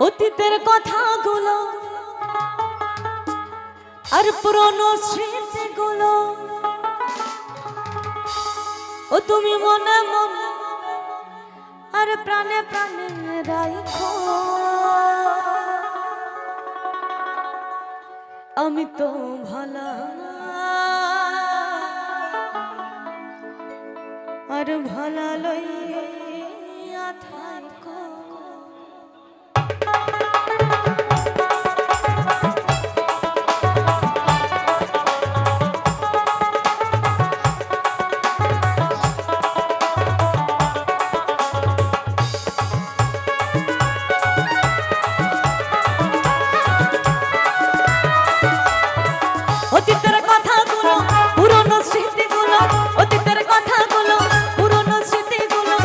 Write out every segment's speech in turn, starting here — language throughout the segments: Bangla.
অতীতের কথাগুলো আর পুরনো স্মৃতিগুলো ও তুমি মনে মনে আর প্রাণে প্রাণে রাখো। আমি তো ভালা আর ভালা লইয়া থাকো। অতীতের কথাগুলো পুরনো স্মৃতিগুলো, অতীতের কথাগুলো পুরনো স্মৃতিগুলো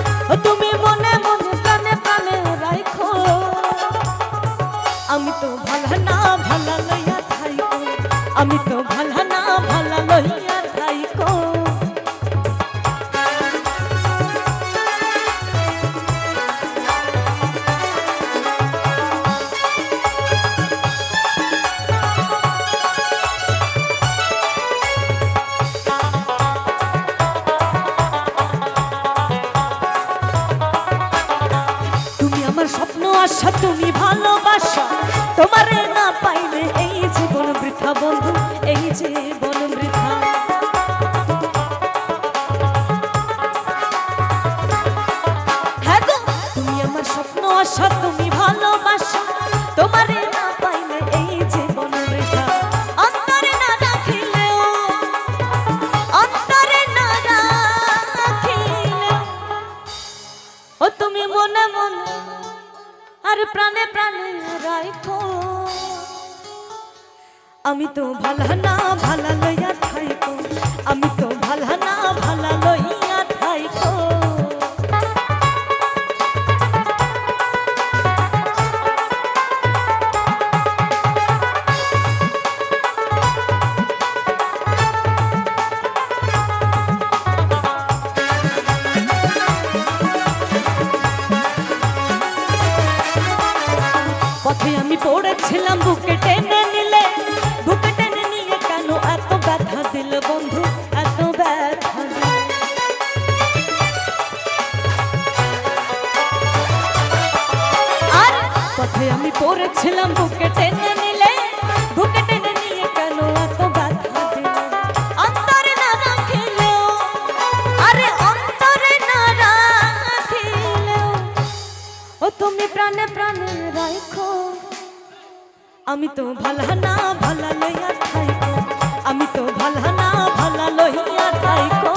তুমি মনে মনে প্রাণে প্রাণে রাখো। আমি তো ভালা না ভালা লইয়া থাইকো, আমি তো ভালা না ভালা লইয়া থাইকো। স্বপ্ন আশা তুমি ভালোবাসা, তোমারে না পাইলে এই জীবন বৃথা বন্ধু, এই জীবন বৃথা। হ্যাঁ গো, তুমি আমার স্বপ্ন আশা তুমি ভালোবাসা, তোমারে না পাইলে এই জীবন বৃথা। অন্তরে না রাখিলেও, অন্তরে না রাখিলেও ও তুমি মনে মনে আর প্রাণে প্রাণে রাখো। আমি তো ভালা না ভালা লইয়া থাইকো, আমি তো ভালা না ভালা লইয়া থাইকো। পথে আমি পড়েছিলাম বুকে টেনে নিলে, বুকে টেনে নিয়ে কেন এত ব্যথা দিল বন্ধু, এত ব্যথা দিল। আর পথে আমি পড়েছিলাম বুকে টেনে নিলে, বুকে টেনে নিয়ে কেন এত ব্যথা দিল। অন্তরে না রাখিলেও, আরে অন্তরে না রাখিলেও ও তুমি প্রাণে প্রাণে রাখো। আমি তো ভালা না ভালা লইয়া থাইকো, আমি তো ভালা না ভালা লইয়া থাইকো।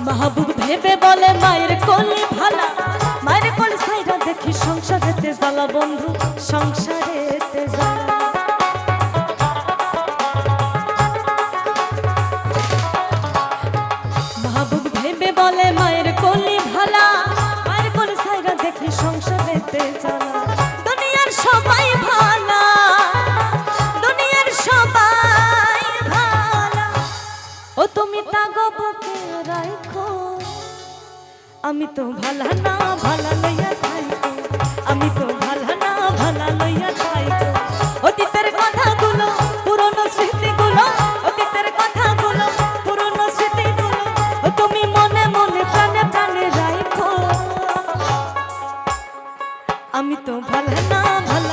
মাহবুব ভেবে বলে মায়ের কোলে ভালা, মায়ের কোলে সাইরা দেখি সংসারেতে জ্বালা বন্ধু, সংসারেতে জ্বালা। মাহবুব ভেবে বলে মায়ের কোলে ভালা, মায়ের কোলে সাইরা দেখি সংসারেতে জ্বালা। দুনিয়ার সবাই ভালা, দুনিয়ার সবাই ভালা ও তুমি তাগো বুকে রাখো। আমি তো ভালা না ভালা লইয়া থাইকো, আমি তো ভালা না ভালা লইয়া থাইকো। অতীতের কথাগুলো পুরনো স্মৃতিগুলো, অতীতের কথাগুলো পুরনো স্মৃতিগুলো তুমি মনে মনে প্রাণে প্রাণে রাখো। আমি তো ভালা না ভালা